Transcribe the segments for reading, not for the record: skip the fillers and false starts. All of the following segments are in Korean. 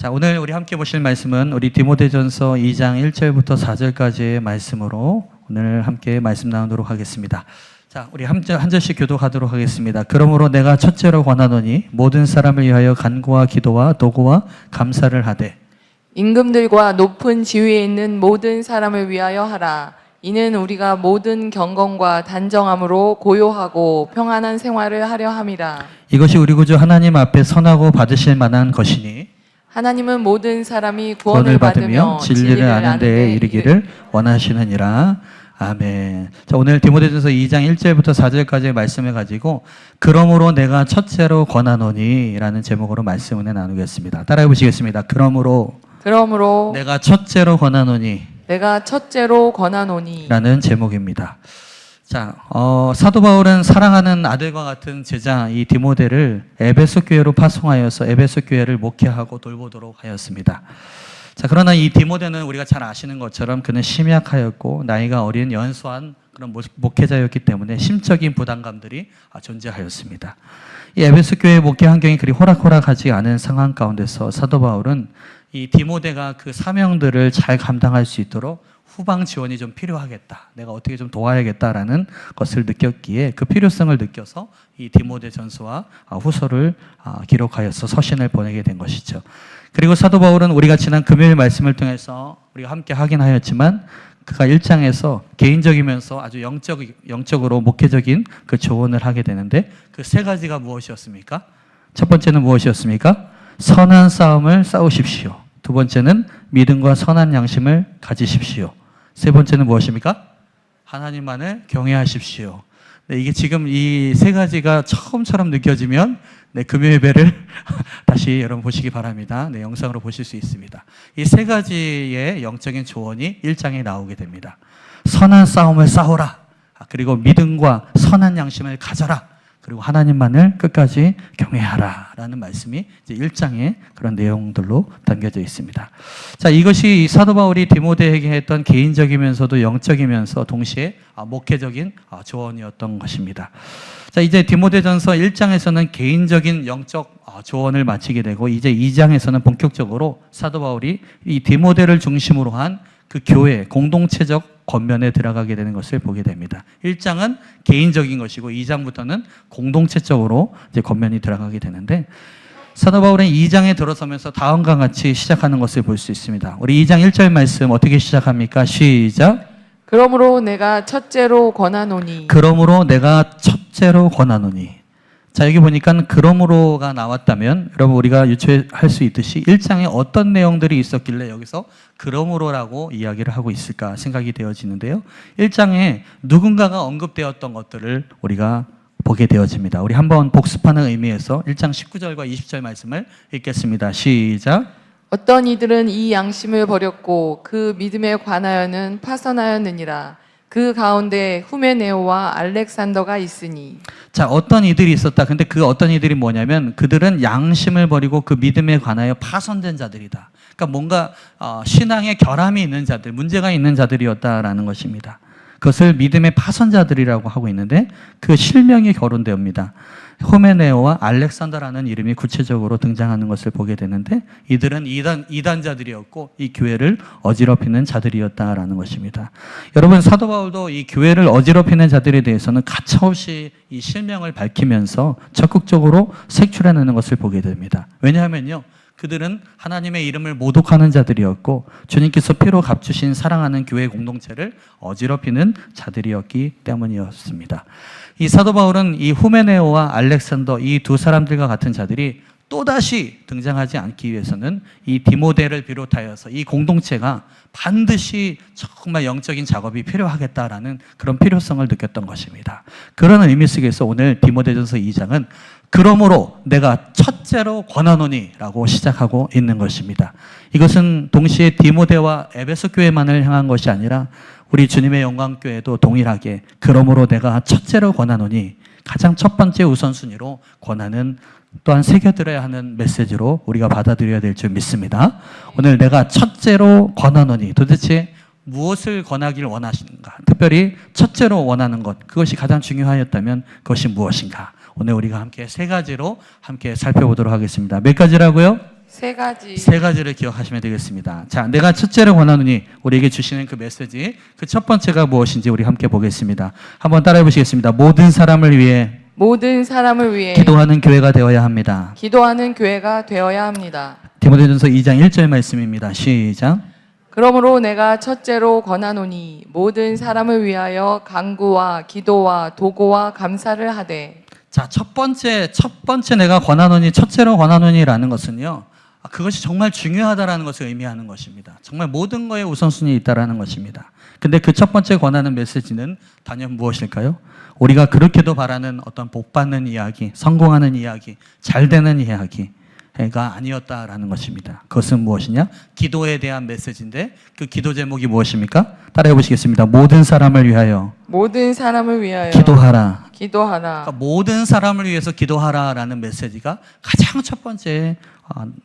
자, 오늘 우리 함께 보실 말씀은 우리 디모데전서 2장 1절부터 4절까지의 말씀으로 오늘 함께 말씀 나누도록 하겠습니다. 자, 우리 한 절씩 교독하도록 하겠습니다. 그러므로 내가 첫째로 권하노니 모든 사람을 위하여 간구와 기도와 도구와 감사를 하되 임금들과 높은 지위에 있는 모든 사람을 위하여 하라. 이는 우리가 모든 경건과 단정함으로 고요하고 평안한 생활을 하려 함이라. 이것이 우리 구주 하나님 앞에 선하고 받으실 만한 것이니 하나님은 모든 사람이 구원을 받으며 진리를 아는 데에 이르기를 원하시느니라. 아멘. 자, 오늘 디모데전서 2장 1절부터 4절까지의 말씀을 가지고 그러므로 내가 첫째로 권하노니 라는 제목으로 말씀을 나누겠습니다. 따라해 보시겠습니다. 그러므로 내가 첫째로 권하노니 라는 제목입니다. 자, 사도 바울은 사랑하는 아들과 같은 제자 이 디모데를 에베소 교회로 파송하여서 에베소 교회를 목회하고 돌보도록 하였습니다. 자, 그러나 이 디모데는 우리가 잘 아시는 것처럼 그는 심약하였고 나이가 어린 연소한 그런 목회자였기 때문에 심적인 부담감들이 존재하였습니다. 이 에베소 교회의 목회 환경이 그리 호락호락하지 않은 상황 가운데서 사도 바울은 이 디모데가 그 사명들을 잘 감당할 수 있도록 후방 지원이 좀 필요하겠다. 내가 어떻게 좀 도와야겠다라는 것을 느꼈기에 그 필요성을 느껴서 이 디모데 전서와 후서를 기록하여서 서신을 보내게 된 것이죠. 그리고 사도 바울은 우리가 지난 금요일 말씀을 통해서 우리가 함께 확인하였지만 그가 1장에서 개인적이면서 아주 영적으로 목회적인 그 조언을 하게 되는데 그 세 가지가 무엇이었습니까? 첫 번째는 무엇이었습니까? 선한 싸움을 싸우십시오. 두 번째는 믿음과 선한 양심을 가지십시오. 세 번째는 무엇입니까? 하나님만을 경외하십시오. 네, 이게 지금 이 세 가지가 처음처럼 느껴지면 금요 예배를 다시 여러분 보시기 바랍니다. 네, 영상으로 보실 수 있습니다. 이 세 가지의 영적인 조언이 1장에 나오게 됩니다. 선한 싸움을 싸우라. 그리고 믿음과 선한 양심을 가져라. 그리고 하나님만을 끝까지 경외하라 라는 말씀이 이제 1장에 그런 내용들로 담겨져 있습니다. 자, 이것이 사도 바울이 디모데에게 했던 개인적이면서도 영적이면서 동시에 목회적인 조언이었던 것입니다. 자, 이제 디모데전서 1장에서는 개인적인 영적 조언을 마치게 되고 이제 2장에서는 본격적으로 사도 바울이 이 디모데를 중심으로 한 그 교회 공동체적 권면에 들어가게 되는 것을 보게 됩니다. 1장은 개인적인 것이고 2장부터는 공동체적으로 이제 권면이 들어가게 되는데 사도 바울은 2장에 들어서면서 다음과 같이 시작하는 것을 볼 수 있습니다. 우리 2장 1절 말씀 어떻게 시작합니까? 시작. 그러므로 내가 첫째로 권하노니. 자, 여기 보니까 그러므로가 나왔다면 여러분 우리가 유추할 수 있듯이 1장에 어떤 내용들이 있었길래 여기서 그러므로라고 이야기를 하고 있을까 생각이 되어지는데요. 1장에 누군가가 언급되었던 것들을 우리가 보게 되어집니다. 우리 한번 복습하는 의미에서 1장 19절과 20절 말씀을 읽겠습니다. 시작. 어떤 이들은 이 양심을 버렸고 그 믿음에 관하여는 파선하였느니라. 그 가운데 후메네오와 알렉산더가 있으니. 자, 어떤 이들이 있었다. 근데 그 어떤 이들이 뭐냐면 그들은 양심을 버리고 그 믿음에 관하여 파손된 자들이다. 그러니까 뭔가 신앙에 결함이 있는 자들, 문제가 있는 자들이었다라는 것입니다. 그것을 믿음의 파손자들이라고 하고 있는데 그 실명이 거론되옵니다. 호메네오와 알렉산더라는 이름이 구체적으로 등장하는 것을 보게 되는데 이들은 이단자들이었고 이 교회를 어지럽히는 자들이었다라는 것입니다. 여러분 사도 바울도 이 교회를 어지럽히는 자들에 대해서는 가차없이 이 실명을 밝히면서 적극적으로 색출해내는 것을 보게 됩니다. 왜냐하면요. 그들은 하나님의 이름을 모독하는 자들이었고 주님께서 피로 값주신 사랑하는 교회 공동체를 어지럽히는 자들이었기 때문이었습니다. 이 사도 바울은 이 후메네오와 알렉산더 이 두 사람들과 같은 자들이 또다시 등장하지 않기 위해서는 이 디모데를 비롯하여서 이 공동체가 반드시 정말 영적인 작업이 필요하겠다라는 그런 필요성을 느꼈던 것입니다. 그런 의미 속에서 오늘 디모데전서 2장은 그러므로 내가 첫째로 권하노니 라고 시작하고 있는 것입니다. 이것은 동시에 디모데와 에베소 교회만을 향한 것이 아니라 우리 주님의 영광교회도 동일하게 그러므로 내가 첫째로 권하노니 가장 첫 번째 우선순위로 권하는 또한 새겨들어야 하는 메시지로 우리가 받아들여야 될 줄 믿습니다. 오늘 내가 첫째로 권하노니 도대체 무엇을 권하기를 원하시는가? 특별히 첫째로 원하는 것, 그것이 가장 중요하였다면 그것이 무엇인가? 오늘 우리가 함께 세 가지로 함께 살펴보도록 하겠습니다. 몇 가지라고요? 세 가지를 기억하시면 되겠습니다. 자, 내가 첫째로 권하노니 우리에게 주시는 그 메시지, 그 첫 번째가 무엇인지 우리 함께 보겠습니다. 한번 따라해 보시겠습니다. 모든 사람을 위해 기도하는 교회가 되어야 합니다. 기도하는 교회가 되어야 합니다. 디모데전서 2장 1절 말씀입니다. 시작. 그러므로 내가 첫째로 권하노니 모든 사람을 위하여 간구와 기도와 도고와 감사를 하되. 자, 첫 번째 내가 권하노니, 첫째로 권하노니라는 것은요, 그것이 정말 중요하다라는 것을 의미하는 것입니다. 정말 모든 거에 우선순위에 있다라는 것입니다. 근데 그 첫 번째 권하는 메시지는 단연 무엇일까요? 우리가 그렇게도 바라는 어떤 복받는 이야기, 성공하는 이야기, 잘 되는 이야기가 아니었다라는 것입니다. 그것은 무엇이냐? 기도에 대한 메시지인데 그 기도 제목이 무엇입니까? 따라해 보시겠습니다. 모든 사람을 위하여 기도하라. 그러니까 모든 사람을 위해서 기도하라라는 메시지가 가장 첫 번째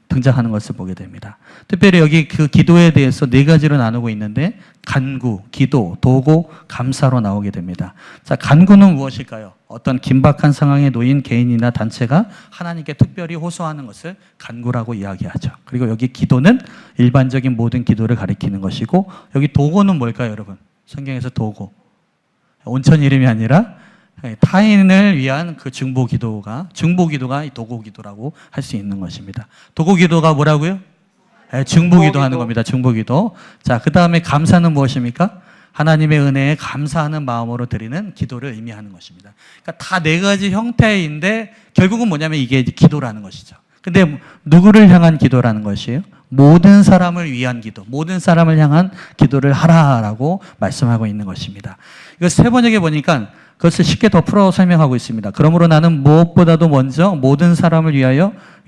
등장하는 것을 보게 됩니다. 특별히 여기 그 기도에 대해서 네 가지로 나누고 있는데 간구, 기도, 도고, 감사로 나오게 됩니다. 자, 간구는 무엇일까요? 어떤 긴박한 상황에 놓인 개인이나 단체가 하나님께 특별히 호소하는 것을 간구라고 이야기하죠. 그리고 여기 기도는 일반적인 모든 기도를 가리키는 것이고, 여기 도고는 뭘까요, 여러분? 성경에서 도고, 온천 이름이 아니라 타인을 위한 그 중보기도가 이 도고기도라고 할 수 있는 것입니다. 도고기도가 뭐라고요? 중보기도 하는 겁니다. 중보기도. 자, 그 다음에 감사는 무엇입니까? 하나님의 은혜에 감사하는 마음으로 드리는 기도를 의미하는 것입니다. 그러니까 다 네 가지 형태인데 결국은 뭐냐면 이게 기도라는 것이죠. 근데 누구를 향한 기도라는 것이에요? 모든 사람을 위한 기도, 모든 사람을 향한 기도를 하라라고 말씀하고 있는 것입니다. 이거 세 번역에 보니까 그것을 쉽게 더 풀어 설명하고 있습니다. 그러므로 나는 무엇보다도 먼저 모든 사람을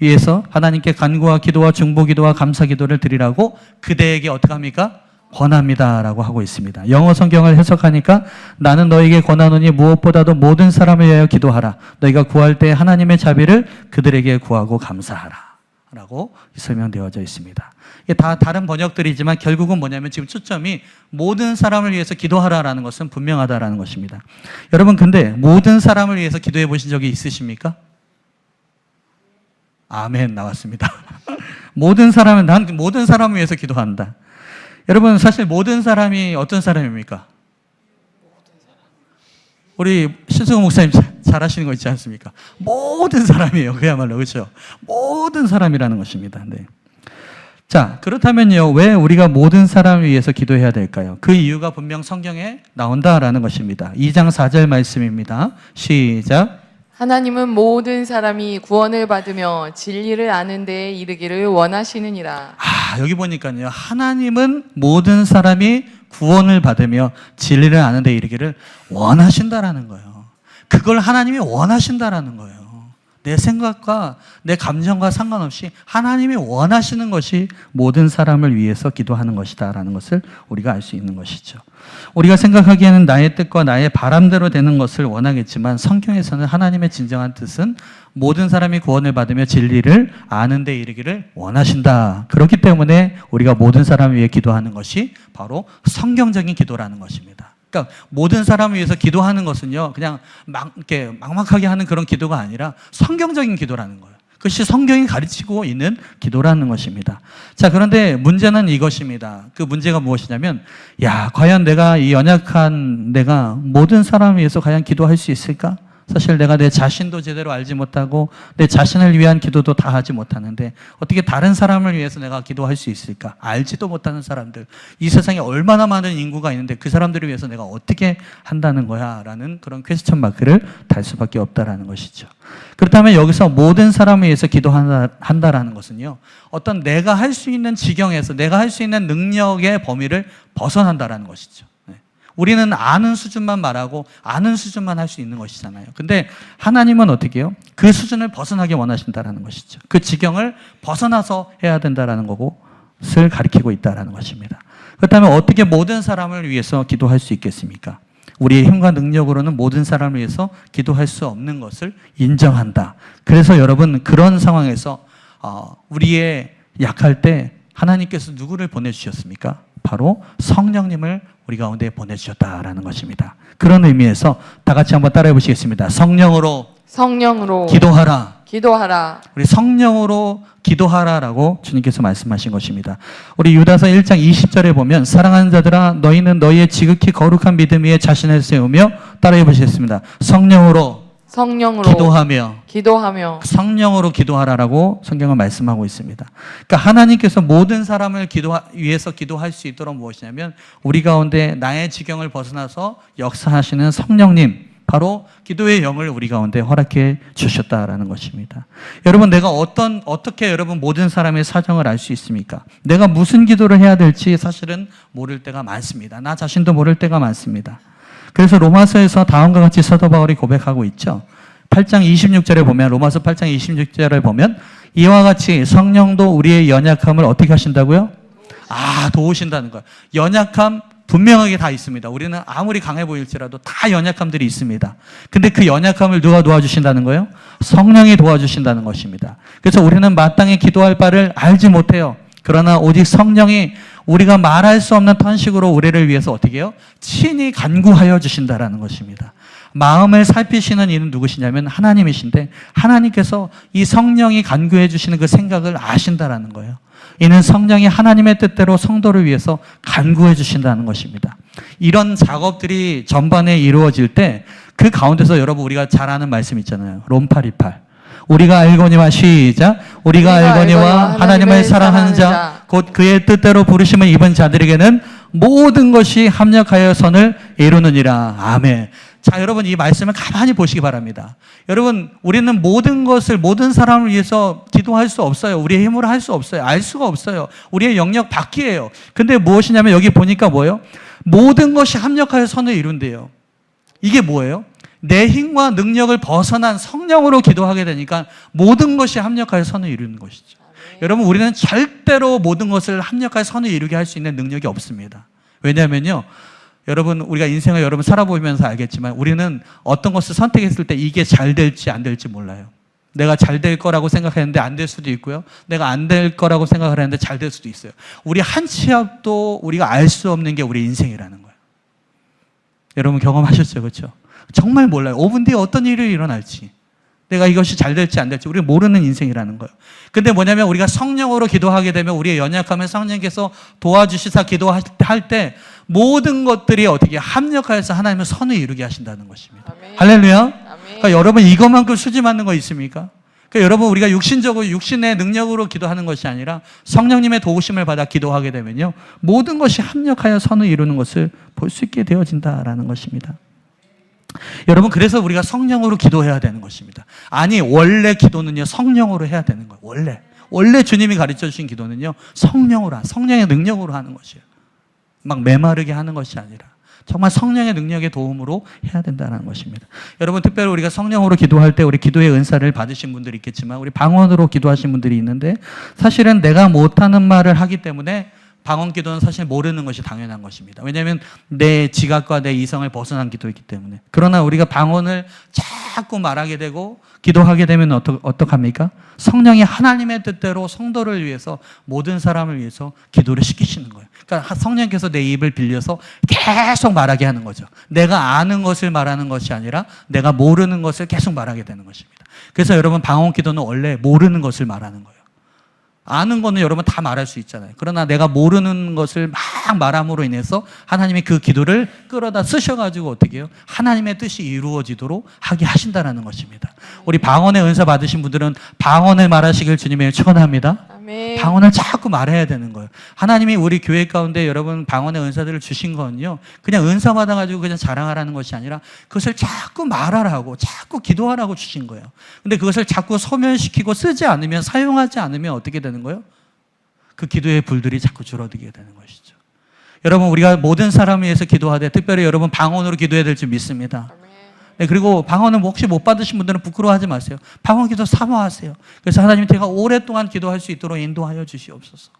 위해서 하나님께 간구와 기도와 중보기도와 감사기도를 드리라고 그대에게 어떻게 합니까? 권합니다라고 하고 있습니다. 영어 성경을 해석하니까 나는 너에게 권하노니 무엇보다도 모든 사람을 위하여 기도하라. 너희가 구할 때 하나님의 자비를 그들에게 구하고 감사하라 라고 설명되어져 있습니다. 이게 다 다른 번역들이지만 결국은 뭐냐면 지금 초점이 모든 사람을 위해서 기도하라라는 것은 분명하다라는 것입니다. 여러분, 근데 모든 사람을 위해서 기도해 보신 적이 있으십니까? 아멘 나왔습니다. 난 모든 사람을 위해서 기도한다. 여러분, 사실 모든 사람이 어떤 사람입니까? 우리 신승호 목사님 잘 하시는 거 있지 않습니까? 모든 사람이에요. 그야말로. 그렇죠? 모든 사람이라는 것입니다. 네. 자, 그렇다면요, 왜 우리가 모든 사람을 위해서 기도해야 될까요? 그 이유가 분명 성경에 나온다라는 것입니다. 2장 4절 말씀입니다. 시작. 하나님은 모든 사람이 구원을 받으며 진리를 아는 데에 이르기를 원하시느니라. 여기 보니까요, 하나님은 모든 사람이 구원을 받으며 진리를 아는 데 이르기를 원하신다라는 거예요. 그걸 하나님이 원하신다라는 거예요. 내 생각과 내 감정과 상관없이 하나님이 원하시는 것이 모든 사람을 위해서 기도하는 것이다라는 것을 우리가 알 수 있는 것이죠. 우리가 생각하기에는 나의 뜻과 나의 바람대로 되는 것을 원하겠지만 성경에서는 하나님의 진정한 뜻은 모든 사람이 구원을 받으며 진리를 아는 데 이르기를 원하신다. 그렇기 때문에 우리가 모든 사람을 위해 기도하는 것이 바로 성경적인 기도라는 것입니다. 그러니까 모든 사람을 위해서 기도하는 것은요, 그냥 이렇게 막막하게 하는 그런 기도가 아니라 성경적인 기도라는 거예요. 그것이 성경이 가르치고 있는 기도라는 것입니다. 자, 그런데 문제는 이것입니다. 그 문제가 무엇이냐면, 과연 이 연약한 내가 모든 사람을 위해서 과연 기도할 수 있을까? 사실 내가 내 자신도 제대로 알지 못하고 내 자신을 위한 기도도 다 하지 못하는데 어떻게 다른 사람을 위해서 내가 기도할 수 있을까? 알지도 못하는 사람들, 이 세상에 얼마나 많은 인구가 있는데 그 사람들을 위해서 내가 어떻게 한다는 거야? 라는 그런 퀘스천 마크를 달 수밖에 없다라는 것이죠. 그렇다면 여기서 모든 사람을 위해서 기도한다라는 것은요, 어떤 내가 할 수 있는 지경에서 내가 할 수 있는 능력의 범위를 벗어난다라는 것이죠. 우리는 아는 수준만 말하고 아는 수준만 할 수 있는 것이잖아요. 근데 하나님은 어떻게 해요? 그 수준을 벗어나게 원하신다라는 것이죠. 그 지경을 벗어나서 해야 된다라는 것을 가리키고 있다라는 것입니다. 그렇다면 어떻게 모든 사람을 위해서 기도할 수 있겠습니까? 우리의 힘과 능력으로는 모든 사람을 위해서 기도할 수 없는 것을 인정한다. 그래서 여러분, 그런 상황에서 우리의 약할 때 하나님께서 누구를 보내주셨습니까? 바로 성령님을 우리 가운데 보내주셨다라는 것입니다. 그런 의미에서 다 같이 한번 따라해 보시겠습니다. 성령으로 기도하라. 기도하라. 우리 성령으로 기도하라라고 주님께서 말씀하신 것입니다. 우리 유다서 1장 20절에 보면 사랑하는 자들아 너희는 너희의 지극히 거룩한 믿음 위에 자신을 세우며 따라해 보시겠습니다. 성령으로 기도하며 성령으로 기도하라라고 성경은 말씀하고 있습니다. 그러니까 하나님께서 모든 사람을 위해서 기도할 수 있도록 무엇이냐면 우리 가운데 나의 지경을 벗어나서 역사하시는 성령님, 바로 기도의 영을 우리 가운데 허락해 주셨다라는 것입니다. 여러분, 내가 어떻게 여러분 모든 사람의 사정을 알 수 있습니까? 내가 무슨 기도를 해야 될지 사실은 모를 때가 많습니다. 나 자신도 모를 때가 많습니다. 그래서 로마서에서 다음과 같이 사도 바울이 고백하고 있죠. 8장 26절에 보면, 로마서 8장 26절을 보면 이와 같이 성령도 우리의 연약함을 어떻게 하신다고요? 도우신다는 거예요. 연약함 분명하게 다 있습니다. 우리는 아무리 강해 보일지라도 다 연약함들이 있습니다. 근데 그 연약함을 누가 도와주신다는 거예요? 성령이 도와주신다는 것입니다. 그래서 우리는 마땅히 기도할 바를 알지 못해요. 그러나 오직 성령이 우리가 말할 수 없는 턴식으로 우리를 위해서 어떻게 해요? 친히 간구하여 주신다라는 것입니다. 마음을 살피시는 이는 누구시냐면 하나님이신데 하나님께서 이 성령이 간구해 주시는 그 생각을 아신다라는 거예요. 이는 성령이 하나님의 뜻대로 성도를 위해서 간구해 주신다는 것입니다. 이런 작업들이 전반에 이루어질 때 그 가운데서 여러분 우리가 잘 아는 말씀 있잖아요. 롬 8:28. 우리가 알거니와 시작. 우리가 알거니와 하나님을 사랑하는 자 곧 그의 뜻대로 부르심을 입은 자들에게는 모든 것이 합력하여 선을 이루느니라. 아멘. 자, 여러분 이 말씀을 가만히 보시기 바랍니다. 여러분, 우리는 모든 것을 모든 사람을 위해서 기도할 수 없어요. 우리의 힘으로 할 수 없어요. 알 수가 없어요. 우리의 영역 밖이에요. 근데 무엇이냐면 여기 보니까 뭐예요? 모든 것이 합력하여 선을 이룬대요. 이게 뭐예요? 내 힘과 능력을 벗어난 성령으로 기도하게 되니까 모든 것이 합력하여 선을 이루는 것이죠. 여러분, 우리는 절대로 모든 것을 합력하여 선을 이루게 할 수 있는 능력이 없습니다. 왜냐하면요, 여러분, 우리가 인생을 여러분 살아보면서 알겠지만 우리는 어떤 것을 선택했을 때 이게 잘 될지 안 될지 몰라요. 내가 잘 될 거라고 생각했는데 안 될 수도 있고요. 내가 안 될 거라고 생각을 했는데 잘 될 수도 있어요. 우리 한 치 앞도 우리가 알 수 없는 게 우리 인생이라는 거예요. 여러분 경험하셨죠? 그렇죠? 정말 몰라요. 5분 뒤에 어떤 일이 일어날지. 내가 이것이 잘 될지 안 될지 우리가 모르는 인생이라는 거예요. 근데 뭐냐면 우리가 성령으로 기도하게 되면 우리의 연약함을 성령께서 도와주시사 기도할 때 모든 것들이 어떻게 합력하여서 하나님의 선을 이루게 하신다는 것입니다. 아멘. 할렐루야. 아멘. 그러니까 여러분 이것만큼 수지 맞는 거 있습니까? 그러니까 여러분 우리가 육신의 능력으로 기도하는 것이 아니라 성령님의 도우심을 받아 기도하게 되면요 모든 것이 합력하여 선을 이루는 것을 볼 수 있게 되어진다라는 것입니다. 여러분, 그래서 우리가 성령으로 기도해야 되는 것입니다. 아니, 원래 기도는요 성령으로 해야 되는 거예요. 원래 주님이 가르쳐 주신 기도는요 성령의 능력으로 하는 것이에요. 막 메마르게 하는 것이 아니라 정말 성령의 능력의 도움으로 해야 된다는 것입니다. 여러분, 특별히 우리가 성령으로 기도할 때 우리 기도의 은사를 받으신 분들이 있겠지만 우리 방언으로 기도하신 분들이 있는데 사실은 내가 못하는 말을 하기 때문에 방언 기도는 사실 모르는 것이 당연한 것입니다. 왜냐하면 내 지각과 내 이성을 벗어난 기도이기 때문에. 그러나 우리가 방언을 자꾸 말하게 되고 기도하게 되면 어떡합니까? 성령이 하나님의 뜻대로 성도를 위해서 모든 사람을 위해서 기도를 시키시는 거예요. 그러니까 성령께서 내 입을 빌려서 계속 말하게 하는 거죠. 내가 아는 것을 말하는 것이 아니라 내가 모르는 것을 계속 말하게 되는 것입니다. 그래서 여러분 방언 기도는 원래 모르는 것을 말하는 거예요. 아는 거는 여러분 다 말할 수 있잖아요. 그러나 내가 모르는 것을 막 말함으로 인해서 하나님이 그 기도를 끌어다 쓰셔가지고 어떻게 해요? 하나님의 뜻이 이루어지도록 하게 하신다는 것입니다. 우리 방언의 은사 받으신 분들은 방언을 말하시길 주님의 축원합니다. 아멘. 방언을 자꾸 말해야 되는 거예요. 하나님이 우리 교회 가운데 여러분 방언의 은사들을 주신 건요 그냥 은사 받아가지고 그냥 자랑하라는 것이 아니라 그것을 자꾸 말하라고 자꾸 기도하라고 주신 거예요. 근데 그것을 자꾸 소멸시키고 쓰지 않으면 사용하지 않으면 어떻게 되는 거예요? 그 기도의 불들이 자꾸 줄어들게 되는 것이죠. 여러분, 우리가 모든 사람을 위해서 기도하되 특별히 여러분 방언으로 기도해야 될 줄 믿습니다. 네, 그리고 방언을 혹시 못 받으신 분들은 부끄러워하지 마세요. 방언 기도 사모하세요. 그래서 하나님, 제가 오랫동안 기도할 수 있도록 인도하여 주시옵소서.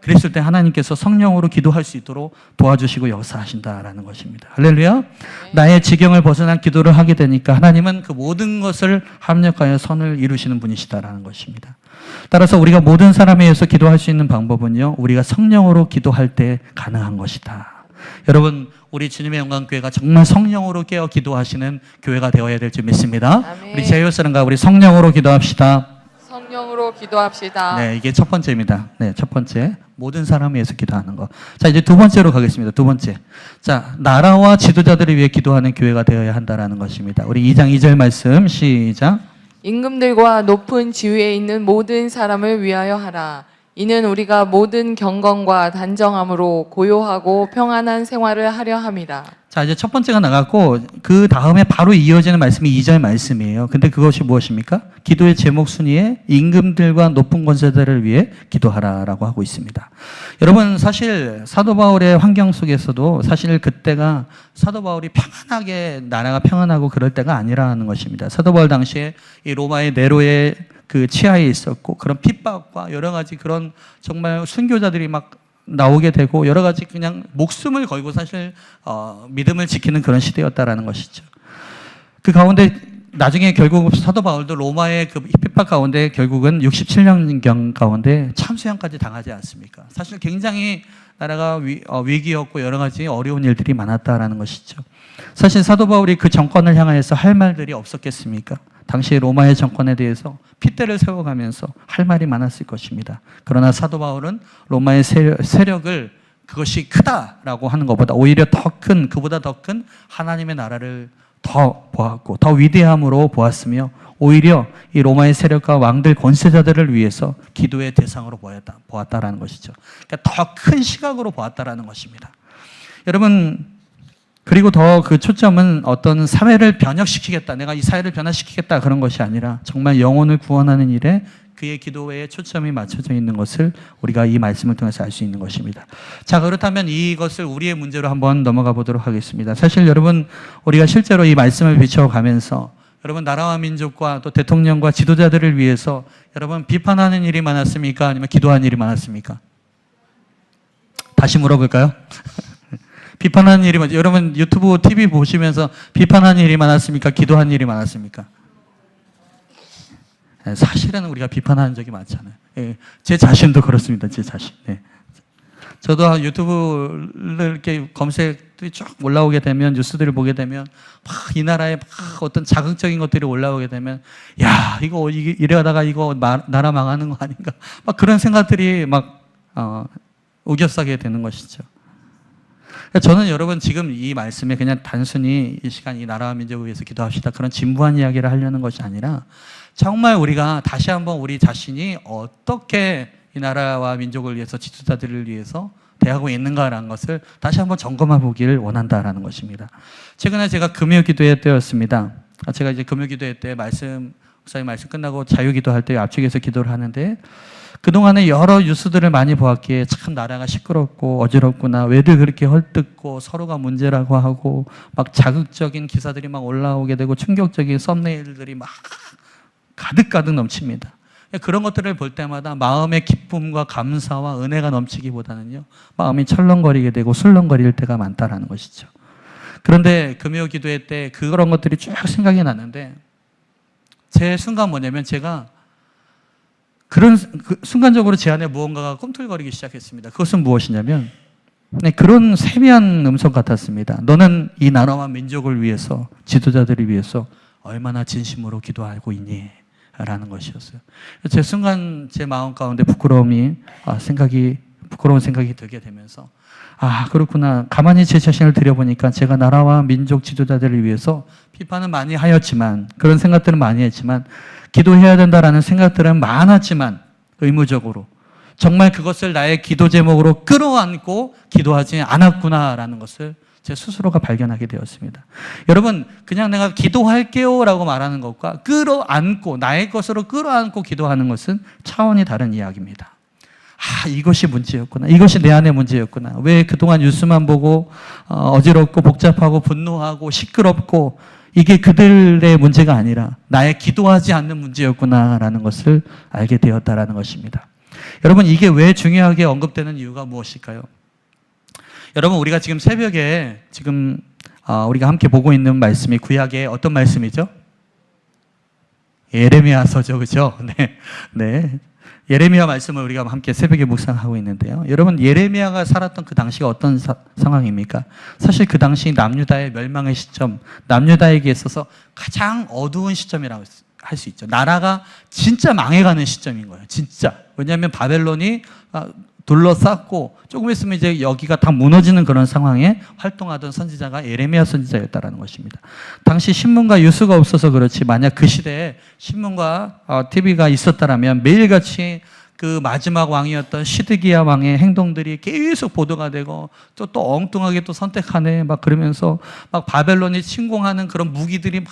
그랬을 때 하나님께서 성령으로 기도할 수 있도록 도와주시고 역사하신다라는 것입니다. 할렐루야. 나의 지경을 벗어난 기도를 하게 되니까 하나님은 그 모든 것을 합력하여 선을 이루시는 분이시다라는 것입니다. 따라서 우리가 모든 사람에 의해서 기도할 수 있는 방법은요 우리가 성령으로 기도할 때 가능한 것이다. 여러분, 우리 주님의 영광교회가 정말 성령으로 깨어 기도하시는 교회가 되어야 될 줄 믿습니다. 아멘. 우리 제이오스랑과 우리 성령으로 기도합시다. 성령으로 기도합시다. 네, 이게 첫 번째입니다. 네, 첫 번째. 모든 사람을 위해서 기도하는 거. 자, 이제 두 번째로 가겠습니다. 두 번째. 자, 나라와 지도자들을 위해 기도하는 교회가 되어야 한다라는 것입니다. 우리 2장 2절 말씀 시작. 임금들과 높은 지위에 있는 모든 사람을 위하여 하라. 이는 우리가 모든 경건과 단정함으로 고요하고 평안한 생활을 하려 함이다. 자, 이제 첫 번째가 나갔고 그 다음에 바로 이어지는 말씀이 2절 말씀이에요. 근데 그것이 무엇입니까? 기도의 제목 순위에 임금들과 높은 권세자들을 위해 기도하라라고 하고 있습니다. 여러분, 사실 사도 바울의 환경 속에서도 사실 그때가 사도 바울이 평안하게 나라가 평안하고 그럴 때가 아니라는 것입니다. 사도 바울 당시에 이 로마의 네로의 그 치하에 있었고 그런 핍박과 여러 가지 그런 정말 순교자들이 막 나오게 되고 여러 가지 그냥 목숨을 걸고 사실 믿음을 지키는 그런 시대였다라는 것이죠. 그 가운데 나중에 결국 사도 바울도 로마의 그 핍박 가운데 결국은 67년경 가운데 참수형까지 당하지 않습니까? 사실 굉장히 나라가 위기였고 여러 가지 어려운 일들이 많았다라는 것이죠. 사실 사도 바울이 그 정권을 향하여서 할 말들이 없었겠습니까? 당시 로마의 정권에 대해서 핏대를 세워가면서 할 말이 많았을 것입니다. 그러나 사도 바울은 로마의 세력을 그것이 크다라고 하는 것보다 오히려 그보다 더 큰 하나님의 나라를 더 보았고 더 위대함으로 보았으며 오히려 이 로마의 세력과 왕들 권세자들을 위해서 기도의 대상으로 보았다라는 것이죠. 그러니까 더 큰 시각으로 보았다라는 것입니다. 여러분, 그리고 더 그 초점은 어떤 사회를 변혁시키겠다, 내가 이 사회를 변화시키겠다 그런 것이 아니라 정말 영혼을 구원하는 일에 그의 기도에 초점이 맞춰져 있는 것을 우리가 이 말씀을 통해서 알 수 있는 것입니다. 자, 그렇다면 이것을 우리의 문제로 한번 넘어가 보도록 하겠습니다. 사실 여러분, 우리가 실제로 이 말씀을 비춰가면서 여러분 나라와 민족과 또 대통령과 지도자들을 위해서 여러분 비판하는 일이 많았습니까? 아니면 기도하는 일이 많았습니까? 다시 물어볼까요? 비판하는 일이 많았습니까? 여러분 유튜브 TV 보시면서 비판하는 일이 많았습니까? 기도하는 일이 많았습니까? 사실은 우리가 비판하는 적이 많잖아요. 제 자신도 그렇습니다. 제 자신. 네. 저도 유튜브를 이렇게 검색들이 쭉 올라오게 되면 뉴스들을 보게 되면 막 이 나라에 막 어떤 자극적인 것들이 올라오게 되면 야 이거 이러다가 이거 나라 망하는 거 아닌가 막 그런 생각들이 막 우겨싸게 되는 것이죠. 저는 여러분 지금 이 말씀에 그냥 단순히 이 시간 이 나라와 민족을 위해서 기도합시다 그런 진부한 이야기를 하려는 것이 아니라 정말 우리가 다시 한번 우리 자신이 어떻게 이 나라와 민족을 위해서 지도자들을 위해서 대하고 있는가라는 것을 다시 한번 점검해 보기를 원한다라는 것입니다. 최근에 제가 금요기도회 때였습니다. 제가 이제 금요기도회 때 목사님 말씀 끝나고 자유기도할 때 앞쪽에서 기도를 하는데 그동안에 여러 뉴스들을 많이 보았기에 참 나라가 시끄럽고 어지럽구나. 왜들 그렇게 헐뜯고 서로가 문제라고 하고 막 자극적인 기사들이 막 올라오게 되고 충격적인 썸네일들이 막 가득가득 넘칩니다. 그런 것들을 볼 때마다 마음의 기쁨과 감사와 은혜가 넘치기보다는요 마음이 철렁거리게 되고 술렁거릴 때가 많다라는 것이죠. 그런데 금요 기도회 때 그런 것들이 쭉 생각이 나는데 제 순간 뭐냐면 제가 순간적으로 제 안에 무언가가 꿈틀거리기 시작했습니다. 그것은 무엇이냐면 그런 세미한 음성 같았습니다. 너는 이 나라와 민족을 위해서 지도자들을 위해서 얼마나 진심으로 기도하고 있니? 라는 것이었어요. 제 순간 제 마음 가운데 부끄러운 생각이 들게 되면서 그렇구나. 가만히 제 자신을 들여보니까 제가 나라와 민족 지도자들을 위해서 비판은 많이 하였지만 그런 생각들은 많이 했지만 기도해야 된다라는 생각들은 많았지만 의무적으로 정말 그것을 나의 기도 제목으로 끌어안고 기도하지 않았구나라는 것을 제 스스로가 발견하게 되었습니다. 여러분, 그냥 내가 기도할게요 라고 말하는 것과 끌어안고 나의 것으로 끌어안고 기도하는 것은 차원이 다른 이야기입니다. 이것이 문제였구나. 이것이 내 안의 문제였구나. 왜 그동안 뉴스만 보고 어지럽고 복잡하고 분노하고 시끄럽고 이게 그들의 문제가 아니라 나의 기도하지 않는 문제였구나라는 것을 알게 되었다라는 것입니다. 여러분, 이게 왜 중요하게 언급되는 이유가 무엇일까요? 여러분, 우리가 지금 새벽에 우리가 함께 보고 있는 말씀이 구약의 어떤 말씀이죠? 예레미야서죠, 그죠? 네, 네. 예레미야 말씀을 우리가 함께 새벽에 묵상하고 있는데요. 여러분, 예레미야가 살았던 그 당시가 어떤 상황입니까? 사실 그 당시 남유다의 멸망의 시점, 남유다에게 있어서 가장 어두운 시점이라고 할 수 있죠. 나라가 진짜 망해가는 시점인 거예요. 진짜. 왜냐하면 바벨론이 둘러쌌고 조금 있으면 이제 여기가 다 무너지는 그런 상황에 활동하던 선지자가 예레미야 선지자였다라는 것입니다. 당시 신문과 뉴스가 없어서 그렇지 만약 그 시대에 신문과 TV가 있었다라면 매일같이 그 마지막 왕이었던 시드기야 왕의 행동들이 계속 보도가 되고 또 엉뚱하게 또 선택하네 막 그러면서 막 바벨론이 침공하는 그런 무기들이 막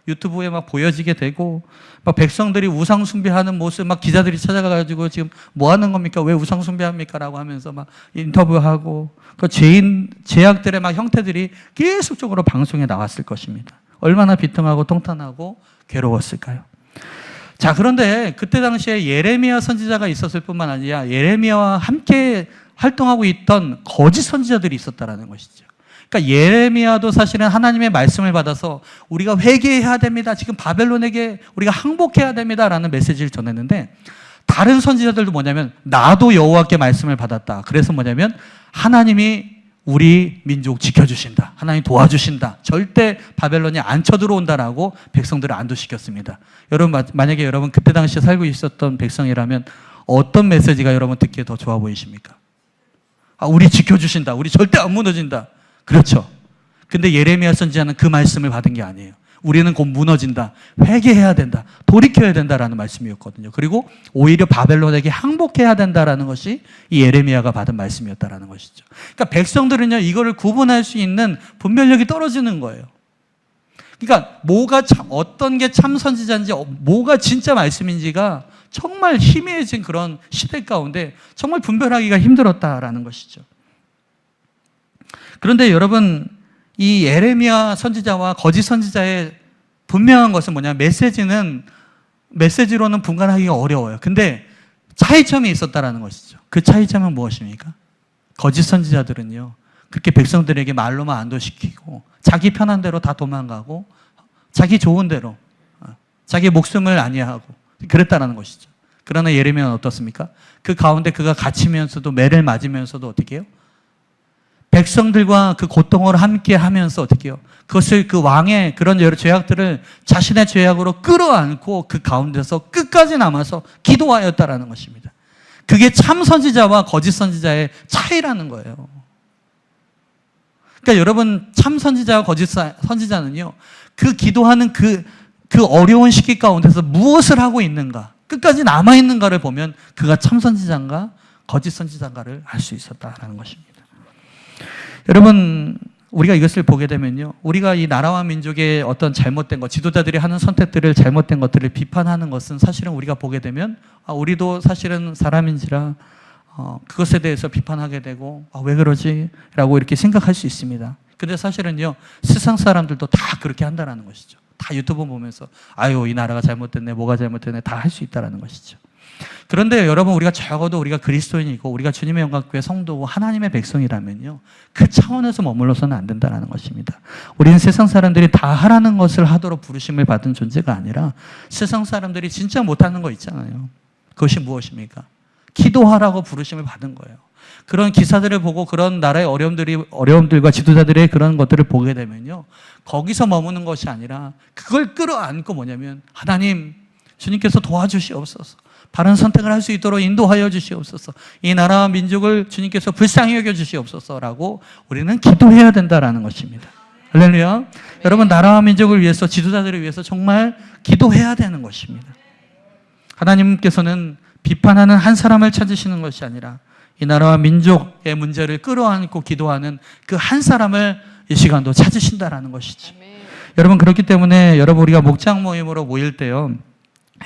유튜브에 막 보여지게 되고 막 백성들이 우상 숭배하는 모습 막 기자들이 찾아가가지고 지금 뭐 하는 겁니까? 왜 우상 숭배합니까? 라고 하면서 막 인터뷰하고 그 제약들의 막 형태들이 계속적으로 방송에 나왔을 것입니다. 얼마나 비통하고 통탄하고 괴로웠을까요? 자, 그런데 그때 당시에 예레미야 선지자가 있었을 뿐만 아니라 예레미야와 함께 활동하고 있던 거짓 선지자들이 있었다라는 것이죠. 그러니까 예레미야도 사실은 하나님의 말씀을 받아서 우리가 회개해야 됩니다. 지금 바벨론에게 우리가 항복해야 됩니다라는 메시지를 전했는데 다른 선지자들도 뭐냐면 나도 여호와께 말씀을 받았다. 그래서 뭐냐면 하나님이 우리 민족 지켜주신다. 하나님 도와주신다. 절대 바벨론이 안 쳐들어온다라고 백성들을 안도시켰습니다. 여러분, 만약에 여러분 그때 당시에 살고 있었던 백성이라면 어떤 메시지가 여러분 듣기에 더 좋아 보이십니까? 우리 지켜주신다. 우리 절대 안 무너진다. 그렇죠. 근데 예레미야 선지자는 그 말씀을 받은 게 아니에요. 우리는 곧 무너진다. 회개해야 된다. 돌이켜야 된다라는 말씀이었거든요. 그리고 오히려 바벨론에게 항복해야 된다라는 것이 이 예레미야가 받은 말씀이었다라는 것이죠. 그러니까 백성들은요, 이거를 구분할 수 있는 분별력이 떨어지는 거예요. 그러니까 어떤 게 참 선지자인지 뭐가 진짜 말씀인지가 정말 희미해진 그런 시대 가운데 정말 분별하기가 힘들었다라는 것이죠. 그런데 여러분, 이 예레미야 선지자와 거짓 선지자의 분명한 것은 뭐냐? 메시지로는 분간하기가 어려워요. 근데 차이점이 있었다라는 것이죠. 그 차이점은 무엇입니까? 거짓 선지자들은요, 그렇게 백성들에게 말로만 안도시키고 자기 편한 대로 다 도망가고 자기 좋은 대로 자기 목숨을 안위하고 그랬다라는 것이죠. 그러나 예레미야는 어떻습니까? 그 가운데 그가 갇히면서도 매를 맞으면서도 어떻게 해요? 백성들과 그 고통을 함께 하면서 어떻게 해요? 그것을 그 왕의 그런 여러 죄악들을 자신의 죄악으로 끌어안고 그 가운데서 끝까지 남아서 기도하였다라는 것입니다. 그게 참 선지자와 거짓 선지자의 차이라는 거예요. 그러니까 여러분, 참 선지자와 거짓 선지자는요, 그 기도하는 그 어려운 시기 가운데서 무엇을 하고 있는가, 끝까지 남아있는가를 보면 그가 참 선지자인가 거짓 선지자인가를 알 수 있었다라는 것입니다. 여러분, 우리가 이것을 보게 되면요, 우리가 이 나라와 민족의 어떤 잘못된 것, 지도자들이 하는 선택들을 잘못된 것들을 비판하는 것은 사실은 우리가 보게 되면 우리도 사실은 사람인지라 그것에 대해서 비판하게 되고 왜 그러지? 라고 이렇게 생각할 수 있습니다. 근데 사실은요, 세상 사람들도 다 그렇게 한다는 것이죠. 다 유튜브 보면서 아유, 이 나라가 잘못됐네, 뭐가 잘못됐네, 다 할 수 있다는 것이죠. 그런데 여러분, 우리가 적어도 우리가 그리스도인이고 우리가 주님의 영광교회 성도고 하나님의 백성이라면요, 그 차원에서 머물러서는 안 된다는 것입니다. 우리는 세상 사람들이 다 하라는 것을 하도록 부르심을 받은 존재가 아니라 세상 사람들이 진짜 못하는 거 있잖아요. 그것이 무엇입니까? 기도하라고 부르심을 받은 거예요. 그런 기사들을 보고 그런 나라의 어려움들과 지도자들의 그런 것들을 보게 되면요, 거기서 머무는 것이 아니라 그걸 끌어안고 뭐냐면 하나님, 주님께서 도와주시옵소서. 바른 선택을 할 수 있도록 인도하여 주시옵소서. 이 나라와 민족을 주님께서 불쌍히 여겨 주시옵소서라고 우리는 기도해야 된다라는 것입니다. 할렐루야. 여러분, 나라와 민족을 위해서, 지도자들을 위해서 정말 기도해야 되는 것입니다. 하나님께서는 비판하는 한 사람을 찾으시는 것이 아니라 이 나라와 민족의 문제를 끌어안고 기도하는 그 한 사람을 이 시간도 찾으신다라는 것이죠. 여러분, 그렇기 때문에 여러분, 우리가 목장 모임으로 모일 때요,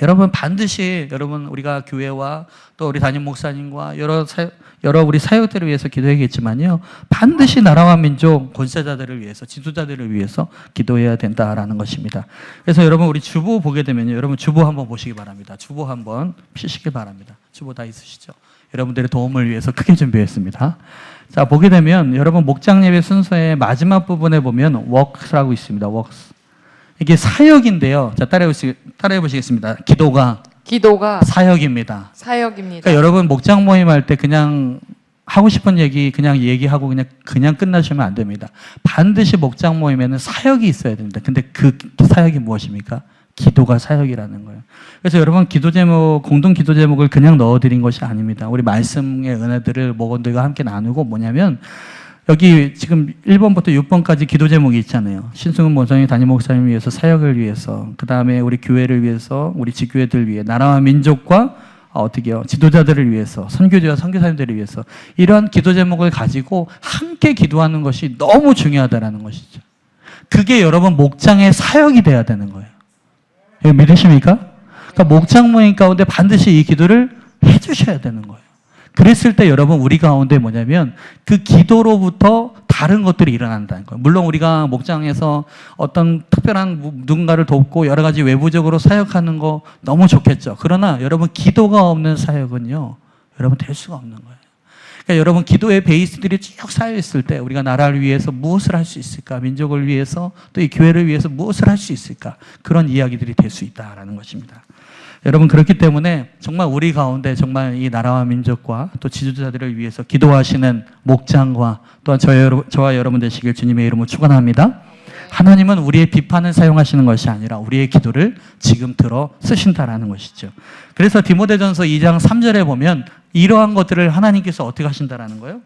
여러분 반드시 여러분, 우리가 교회와 또 우리 담임 목사님과 여러 우리 사역들을 위해서 기도해야겠지만요, 반드시 나라와 민족 권세자들을 위해서, 지도자들을 위해서 기도해야 된다라는 것입니다. 그래서 여러분, 우리 주보 보게 되면요, 여러분 주보 한번 보시기 바랍니다. 주보 한번 피시기 바랍니다. 주보 다 있으시죠? 여러분들의 도움을 위해서 크게 준비했습니다. 자, 보게 되면 여러분, 목장 예배 순서의 마지막 부분에 보면 works라고 있습니다. works. 이게 사역인데요. 자, 따라해 보시겠습니다. 기도가 사역입니다. 사역입니다. 그러니까 여러분 목장 모임 할 때 그냥 하고 싶은 얘기 그냥 얘기하고 그냥 끝나시면 안 됩니다. 반드시 목장 모임에는 사역이 있어야 됩니다. 근데 그 사역이 무엇입니까? 기도가 사역이라는 거예요. 그래서 여러분 기도 제목, 공동 기도 제목을 그냥 넣어드린 것이 아닙니다. 우리 말씀의 은혜들을 목원들과 함께 나누고 뭐냐면 여기 지금 1번부터 6번까지 기도 제목이 있잖아요. 신승훈 원장님 담임 목사님을 위해서 사역을 위해서, 그 다음에 우리 교회를 위해서, 우리 지교회들 위해, 나라와 민족과 어떻게요? 지도자들을 위해서, 선교제와 선교사님들을 위해서 이러한 기도 제목을 가지고 함께 기도하는 것이 너무 중요하다는 것이죠. 그게 여러분 목장의 사역이 돼야 되는 거예요. 이거 믿으십니까? 그러니까 목장 모임 가운데 반드시 이 기도를 해주셔야 되는 거예요. 그랬을 때 여러분 우리 가운데 뭐냐면 그 기도로부터 다른 것들이 일어난다는 거예요. 물론 우리가 목장에서 어떤 특별한 누군가를 돕고 여러 가지 외부적으로 사역하는 거 너무 좋겠죠. 그러나 여러분 기도가 없는 사역은요, 여러분 될 수가 없는 거예요. 그러니까 여러분 기도의 베이스들이 쭉 쌓여 있을 때 우리가 나라를 위해서 무엇을 할 수 있을까? 민족을 위해서 또 이 교회를 위해서 무엇을 할 수 있을까? 그런 이야기들이 될 수 있다라는 것입니다. 여러분 그렇기 때문에 정말 우리 가운데 정말 이 나라와 민족과 또 지도자들을 위해서 기도하시는 목장과 또한 저와 여러분 되시길 주님의 이름으로 축원합니다. 하나님은 우리의 비판을 사용하시는 것이 아니라 우리의 기도를 지금 들어 쓰신다라는 것이죠. 그래서 디모데전서 2장 3절에 보면 이러한 것들을 하나님께서 어떻게 하신다라는 거예요?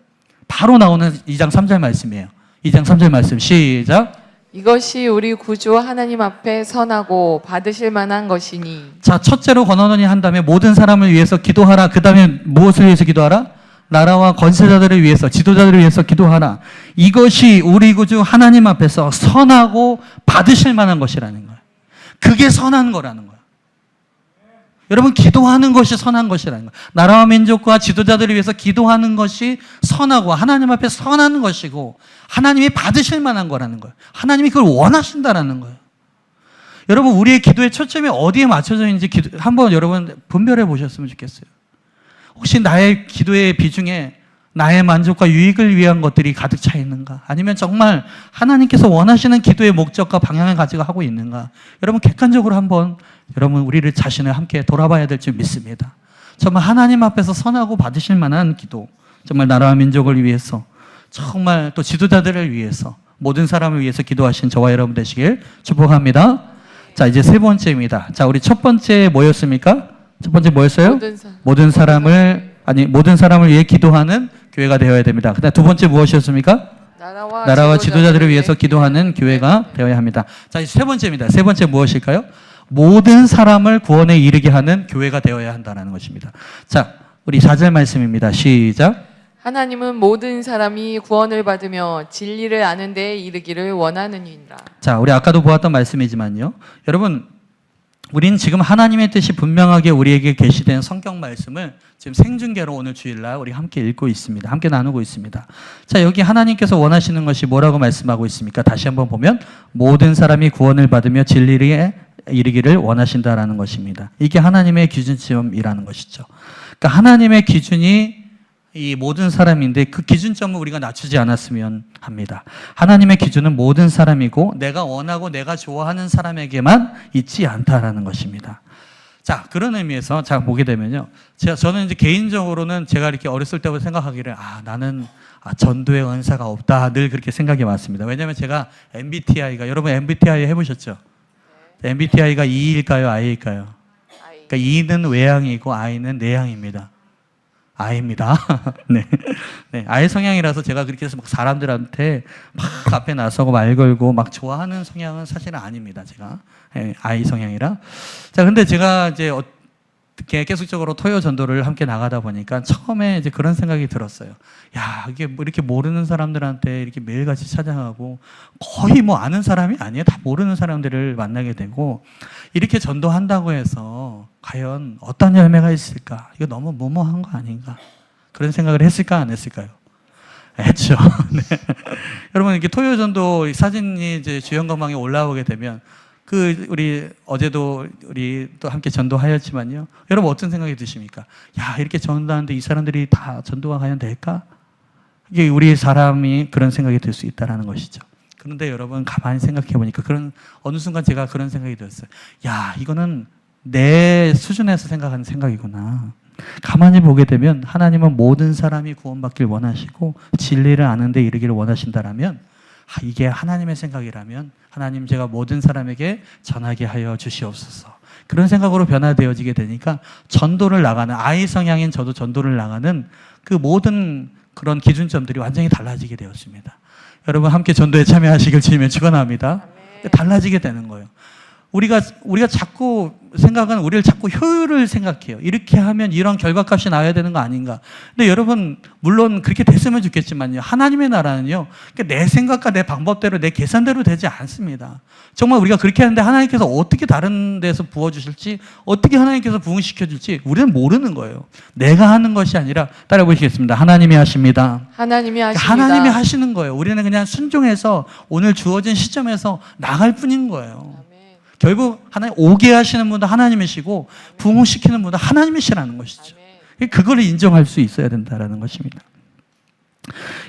바로 나오는 2장 3절 말씀이에요. 2장 3절 말씀 시작. 이것이 우리 구주 하나님 앞에 선하고 받으실 만한 것이니. 자, 첫째로 권하노니 한 다음에 모든 사람을 위해서 기도하라. 그 다음에 무엇을 위해서 기도하라? 나라와 권세자들을 위해서, 지도자들을 위해서 기도하라. 이것이 우리 구주 하나님 앞에서 선하고 받으실 만한 것이라는 거예요. 그게 선한 거라는 거예요. 여러분 기도하는 것이 선한 것이라는 거예요. 나라와 민족과 지도자들을 위해서 기도하는 것이 선하고 하나님 앞에 선한 것이고 하나님이 받으실 만한 거라는 거예요. 하나님이 그걸 원하신다라는 거예요. 여러분 우리의 기도의 초점이 어디에 맞춰져 있는지 한번 여러분 분별해 보셨으면 좋겠어요. 혹시 나의 기도의 비중에 나의 만족과 유익을 위한 것들이 가득 차 있는가? 아니면 정말 하나님께서 원하시는 기도의 목적과 방향을 가지고 하고 있는가? 여러분 객관적으로 한번 여러분 우리를 자신을 함께 돌아봐야 될 줄 믿습니다. 정말 하나님 앞에서 선하고 받으실 만한 기도, 정말 나라와 민족을 위해서, 정말 또 지도자들을 위해서, 모든 사람을 위해서 기도하신 저와 여러분 되시길 축복합니다. 자, 이제 세 번째입니다. 자, 우리 첫 번째 뭐였습니까? 첫 번째 뭐였어요? 모든 사람을 위해 기도하는 교회가 되어야 됩니다. 그다음 두 번째 무엇이었습니까? 나라와 지도자들을 위해서 기도하는 교회가 되어야 합니다. 자, 이제 세 번째입니다. 세 번째 무엇일까요? 모든 사람을 구원에 이르게 하는 교회가 되어야 한다는 것입니다. 자, 우리 4절 말씀입니다. 시작. 하나님은 모든 사람이 구원을 받으며 진리를 아는 데에 이르기를 원하느니라. 자, 우리 아까도 보았던 말씀이지만요. 여러분, 우린 지금 하나님의 뜻이 분명하게 우리에게 계시된 성경 말씀을 지금 생중계로 오늘 주일날 우리 함께 읽고 있습니다. 함께 나누고 있습니다. 자, 여기 하나님께서 원하시는 것이 뭐라고 말씀하고 있습니까? 다시 한번 보면 모든 사람이 구원을 받으며 진리에 이르기를 원하신다라는 것입니다. 이게 하나님의 기준점이라는 것이죠. 그러니까 하나님의 기준이 이 모든 사람인데 그 기준점을 우리가 낮추지 않았으면 합니다. 하나님의 기준은 모든 사람이고 내가 원하고 내가 좋아하는 사람에게만 있지 않다라는 것입니다. 자, 그런 의미에서 자 보게 되면요, 저는 이제 개인적으로는 제가 이렇게 어렸을 때부터 생각하기를 나는 전도의 은사가 없다 늘 그렇게 생각이 많습니다. 왜냐하면 제가 MBTI가 여러분 MBTI 해보셨죠? MBTI가 E일까요, I일까요? 그러니까 E는 외향이고 I는 내향입니다. I입니다. 네. 네. I 성향이라서 제가 그렇게 해서 막 사람들한테 막 앞에 나서고 말 걸고 막 좋아하는 성향은 사실은 아닙니다. 제가. 네, I 성향이라. 자, 근데 제가 이제 어떻게 계속적으로 토요 전도를 함께 나가다 보니까 처음에 이제 그런 생각이 들었어요. 야, 이게 뭐 이렇게 모르는 사람들한테 이렇게 매일같이 찾아가고 거의 뭐 아는 사람이 아니에요. 다 모르는 사람들을 만나게 되고 이렇게 전도한다고 해서 과연 어떤 열매가 있을까? 이거 너무 무모한 거 아닌가? 그런 생각을 했을까 안 했을까요? 했죠. 네. 여러분 이렇게 토요 전도 사진이 이제 주연관방에 올라오게 되면 우리 어제도 우리 또 함께 전도하였지만요. 여러분 어떤 생각이 드십니까? 야, 이렇게 전도하는데 이 사람들이 다 전도가 과연 될까? 이게 우리 사람이 그런 생각이 들 수 있다라는 것이죠. 그런데 여러분 가만히 생각해 보니까 어느 순간 제가 그런 생각이 들었어요. 야, 이거는 내 수준에서 생각하는 생각이구나. 가만히 보게 되면 하나님은 모든 사람이 구원받길 원하시고 진리를 아는 데 이르기를 원하신다라면, 이게 하나님의 생각이라면 하나님, 제가 모든 사람에게 전하게 하여 주시옵소서. 그런 생각으로 변화되어지게 되니까 전도를 나가는, 아이 성향인 저도 전도를 나가는 그 모든 그런 기준점들이 완전히 달라지게 되었습니다. 여러분 함께 전도에 참여하시길 주님의 축원합니다. 달라지게 되는 거예요. 우리가 자꾸 생각은, 우리를 자꾸 효율을 생각해요. 이렇게 하면 이런 결과값이 나와야 되는 거 아닌가. 근데 여러분, 물론 그렇게 됐으면 좋겠지만요, 하나님의 나라는요, 내 생각과 내 방법대로, 내 계산대로 되지 않습니다. 정말 우리가 그렇게 하는데 하나님께서 어떻게 다른 데서 부어주실지, 어떻게 하나님께서 부흥시켜줄지 우리는 모르는 거예요. 내가 하는 것이 아니라, 따라 보시겠습니다. 하나님이 하십니다. 하나님이 하십니다. 하나님이 하시는 거예요. 우리는 그냥 순종해서 오늘 주어진 시점에서 나갈 뿐인 거예요. 결국 하나님 오게 하시는 분도 하나님이시고 부흥시키는 분도 하나님이시라는 것이죠. 그걸 인정할 수 있어야 된다는 것입니다.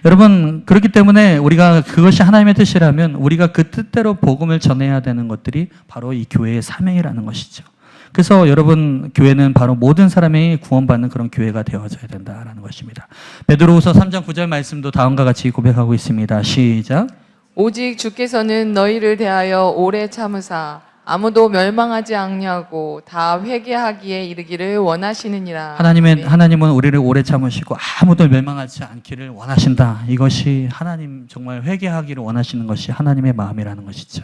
여러분, 그렇기 때문에 우리가 그것이 하나님의 뜻이라면 우리가 그 뜻대로 복음을 전해야 되는 것들이 바로 이 교회의 사명이라는 것이죠. 그래서 여러분, 교회는 바로 모든 사람이 구원받는 그런 교회가 되어져야 된다는 것입니다. 베드로후서 3장 9절 말씀도 다음과 같이 고백하고 있습니다. 시작. 오직 주께서는 너희를 대하여 오래 참으사 아무도 멸망하지 않냐고 다 회개하기에 이르기를 원하시느니라. 하나님은 우리를 오래 참으시고 아무도 멸망하지 않기를 원하신다. 이것이 하나님, 정말 회개하기를 원하시는 것이 하나님의 마음이라는 것이죠.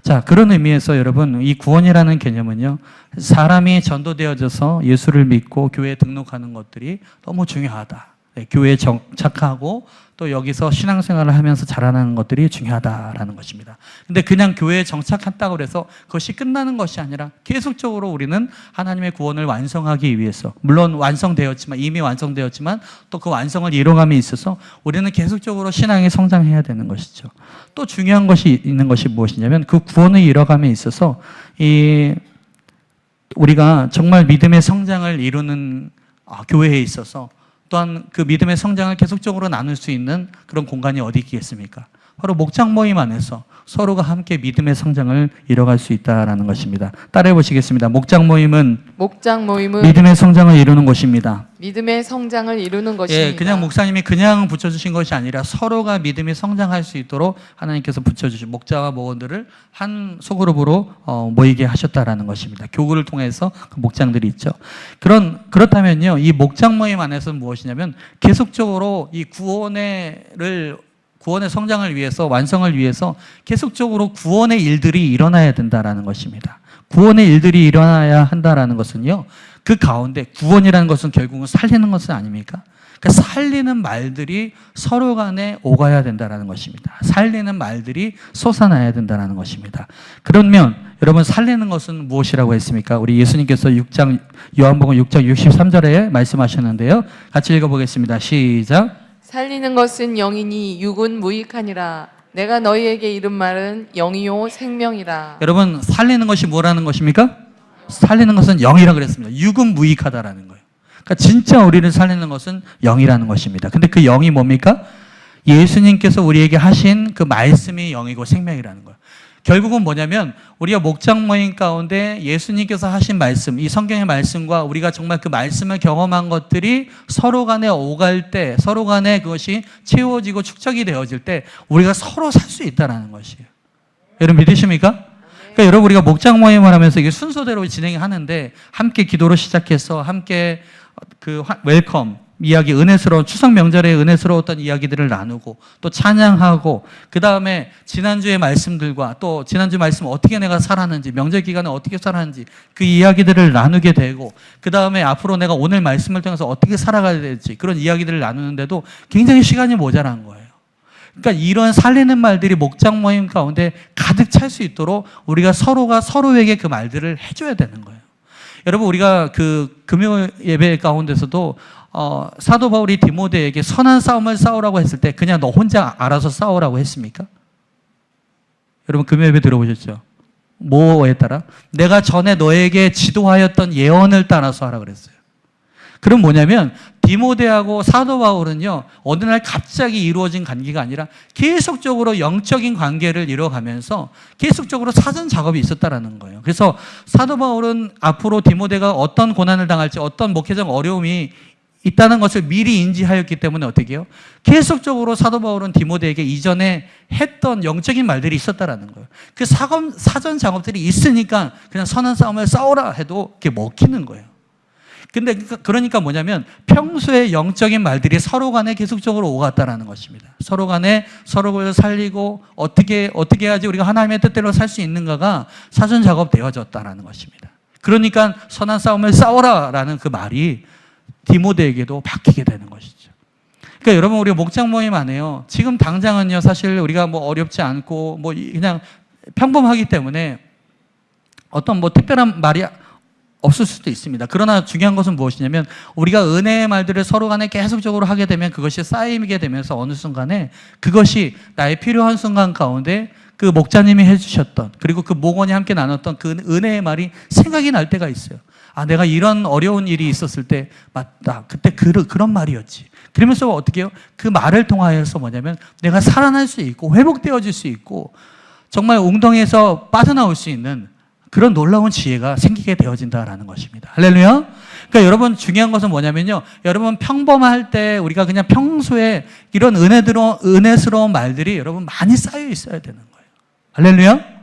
자, 그런 의미에서 여러분, 이 구원이라는 개념은요, 사람이 전도되어져서 예수를 믿고 교회에 등록하는 것들이 너무 중요하다. 교회에 정착하고 또 여기서 신앙생활을 하면서 자라나는 것들이 중요하다라는 것입니다. 근데 그냥 교회에 정착했다고 해서 그것이 끝나는 것이 아니라 계속적으로 우리는 하나님의 구원을 완성하기 위해서, 물론 이미 완성되었지만 또 그 완성을 이뤄감에 있어서 우리는 계속적으로 신앙이 성장해야 되는 것이죠. 또 중요한 것이 있는 것이 무엇이냐면 그 구원을 이뤄감에 있어서 우리가 정말 믿음의 성장을 이루는 교회에 있어서 또한 그 믿음의 성장을 계속적으로 나눌 수 있는 그런 공간이 어디 있겠습니까? 바로 목장 모임 안에서 서로가 함께 믿음의 성장을 이뤄갈 수 있다는 것입니다. 따라해 보시겠습니다. 목장 모임은 믿음의 성장을 이루는 곳입니다. 믿음의 성장을 이루는 것입니다. 그냥 목사님이 그냥 붙여주신 것이 아니라 서로가 믿음이 성장할 수 있도록 하나님께서 붙여주신 목자와 목원들을 한 소그룹으로 모이게 하셨다라는 것입니다. 교구를 통해서 그 목장들이 있죠. 그렇다면요, 이 목장 모임 안에서는 무엇이냐면 계속적으로 이 구원의 성장을 위해서, 완성을 위해서 계속적으로 구원의 일들이 일어나야 된다라는 것입니다. 구원의 일들이 일어나야 한다라는 것은요, 그 가운데 구원이라는 것은 결국은 살리는 것은 아닙니까? 그러니까 살리는 말들이 서로 간에 오가야 된다라는 것입니다. 살리는 말들이 솟아나야 된다라는 것입니다. 그러면 여러분, 살리는 것은 무엇이라고 했습니까? 우리 예수님께서 요한복음 6장 63절에 말씀하셨는데요. 같이 읽어보겠습니다. 시작. 살리는 것은 영이니 육은 무익하니라. 내가 너희에게 이른 말은 영이요 생명이라. 여러분, 살리는 것이 뭐라는 것입니까? 살리는 것은 영이라 그랬습니다. 육은 무익하다라는 거예요. 그러니까 진짜 우리를 살리는 것은 영이라는 것입니다. 근데 그 영이 뭡니까? 예수님께서 우리에게 하신 그 말씀이 영이고 생명이라는 거예요. 결국은 뭐냐면 우리가 목장 모임 가운데 예수님께서 하신 말씀, 이 성경의 말씀과 우리가 정말 그 말씀을 경험한 것들이 서로 간에 오갈 때, 서로 간에 그것이 채워지고 축적이 되어질 때 우리가 서로 살 수 있다는 것이에요. 여러분 믿으십니까? 그러니까 여러분, 우리가 목장 모임을 하면서 이게 순서대로 진행하는데 함께 기도로 시작해서 함께 웰컴 이야기, 은혜스러운 추석 명절에 은혜스러웠던 이야기들을 나누고 또 찬양하고, 그 다음에 지난주의 말씀들과 또 지난주 말씀 어떻게 내가 살았는지, 명절 기간에 어떻게 살았는지 그 이야기들을 나누게 되고, 그 다음에 앞으로 내가 오늘 말씀을 통해서 어떻게 살아가야 될지 그런 이야기들을 나누는데도 굉장히 시간이 모자란 거예요. 그러니까 이런 살리는 말들이 목장 모임 가운데 가득 찰 수 있도록 우리가 서로가 서로에게 그 말들을 해줘야 되는 거예요. 여러분, 우리가 그 금요 예배 가운데서도 사도 바울이 디모데에게 선한 싸움을 싸우라고 했을 때 그냥 너 혼자 알아서 싸우라고 했습니까? 여러분, 금요 예배 들어보셨죠? 뭐에 따라? 내가 전에 너에게 지도하였던 예언을 따라서 하라 그랬어요. 그럼 뭐냐면 디모데하고 사도 바울은요, 어느 날 갑자기 이루어진 관계가 아니라 계속적으로 영적인 관계를 이뤄가면서 계속적으로 사전 작업이 있었다라는 거예요. 그래서 사도 바울은 앞으로 디모데가 어떤 고난을 당할지, 어떤 목회적 어려움이 있다는 것을 미리 인지하였기 때문에 어떻게 해요? 계속적으로 사도 바울은 디모데에게 이전에 했던 영적인 말들이 있었다라는 거예요. 그 사전 작업들이 있으니까 그냥 선한 싸움을 싸우라 해도 그게 먹히는 거예요. 근데 그러니까 뭐냐면 평소에 영적인 말들이 서로 간에 계속적으로 오갔다라는 것입니다. 서로 간에 서로를 살리고 어떻게 해야지 우리가 하나님의 뜻대로 살 수 있는가가 사전 작업되어졌다라는 것입니다. 그러니까 선한 싸움을 싸워라라는 그 말이 디모데에게도 바뀌게 되는 것이죠. 그러니까 여러분, 우리가 목장 모임 안 해요. 지금 당장은요, 사실 우리가 뭐 어렵지 않고 뭐 그냥 평범하기 때문에 어떤 뭐 특별한 말이 없을 수도 있습니다. 그러나 중요한 것은 무엇이냐면 우리가 은혜의 말들을 서로 간에 계속적으로 하게 되면 그것이 쌓이게 되면서 어느 순간에 그것이 나의 필요한 순간 가운데 그 목자님이 해주셨던, 그리고 그 목원이 함께 나눴던 그 은혜의 말이 생각이 날 때가 있어요. 아, 내가 이런 어려운 일이 있었을 때 맞다, 그때 그런 말이었지. 그러면서 어떻게 해요? 그 말을 통하여서 뭐냐면 내가 살아날 수 있고 회복되어질 수 있고 정말 웅덩이에서 빠져나올 수 있는 그런 놀라운 지혜가 생기게 되어진다라는 것입니다. 할렐루야. 그러니까 여러분, 중요한 것은 뭐냐면요, 여러분 평범할 때 우리가 그냥 평소에 이런 은혜스러운 말들이 여러분 많이 쌓여 있어야 되는 거예요. 할렐루야.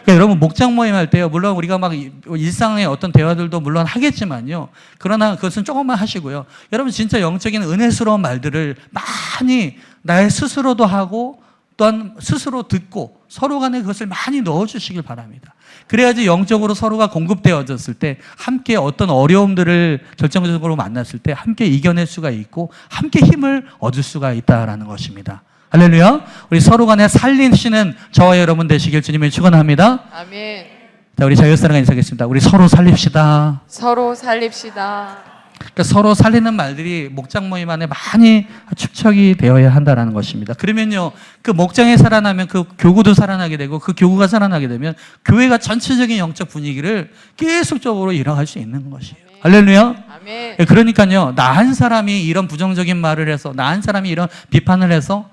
그러니까 여러분, 목장 모임 할 때요, 물론 우리가 막 일상의 어떤 대화들도 물론 하겠지만요, 그러나 그것은 조금만 하시고요, 여러분 진짜 영적인 은혜스러운 말들을 많이 나의 스스로도 하고 또한 스스로 듣고 서로 간에 그것을 많이 넣어주시길 바랍니다. 그래야지 영적으로 서로가 공급되어졌을 때 함께 어떤 어려움들을 결정적으로 만났을 때 함께 이겨낼 수가 있고 함께 힘을 얻을 수가 있다라는 것입니다. 할렐루야. 우리 서로 간에 살리시는 저와 여러분 되시길 주님을 축원합니다. 아멘. 자, 우리 자유사랑과 인사하겠습니다. 우리 서로 살립시다. 서로 살립시다. 그러니까 서로 살리는 말들이 목장 모임 안에 많이 축적이 되어야 한다는 것입니다. 그러면요, 그 목장이 살아나면 그 교구도 살아나게 되고 그 교구가 살아나게 되면 교회가 전체적인 영적 분위기를 계속적으로 이뤄갈 수 있는 것이에요. 할렐루야. 아멘. 그러니까요, 나 한 사람이 이런 부정적인 말을 해서, 나 한 사람이 이런 비판을 해서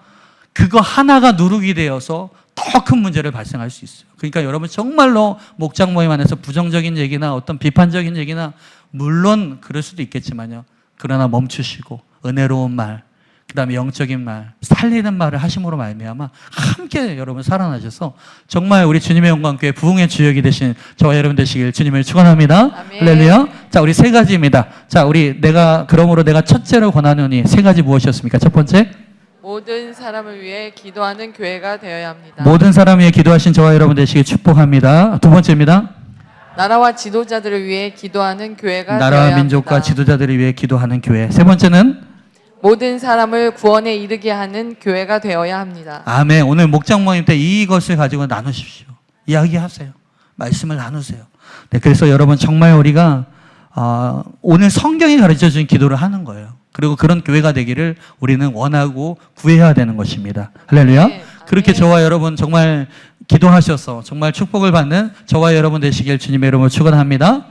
그거 하나가 누룩이 되어서 더 큰 문제를 발생할 수 있어요. 그러니까 여러분, 정말로 목장 모임 안에서 부정적인 얘기나 어떤 비판적인 얘기나 물론 그럴 수도 있겠지만요, 그러나 멈추시고 은혜로운 말, 그 다음에 영적인 말, 살리는 말을 하심으로 말미암아 함께 여러분 살아나셔서 정말 우리 주님의 영광교회 부흥의 주역이 되신 저와 여러분 되시길 주님을 축원합니다. 아멘. 할렐루야. 자, 우리 세 가지입니다. 자, 그러므로 내가 첫째로 권하노니, 세 가지 무엇이었습니까? 첫 번째, 모든 사람을 위해 기도하는 교회가 되어야 합니다. 모든 사람 위해 기도하신 저와 여러분 되시길 축복합니다. 두 번째입니다. 나라와 지도자들을 위해 기도하는 교회가 나라와 되어야 민족과 합니다. 지도자들을 위해 기도하는 교회. 세 번째는 모든 사람을 구원에 이르게 하는 교회가 되어야 합니다. 아멘. 오늘 목장 모임 때 이것을 가지고 나누십시오. 이야기하세요. 말씀을 나누세요. 네, 그래서 여러분 정말 우리가 오늘 성경이 가르쳐준 기도를 하는 거예요. 그리고 그런 교회가 되기를 우리는 원하고 구해야 되는 것입니다. 할렐루야. 네, 그렇게 아멘. 저와 여러분 정말 기도하셔서 정말 축복을 받는 저와 여러분 되시길 주님의 이름으로 축원합니다.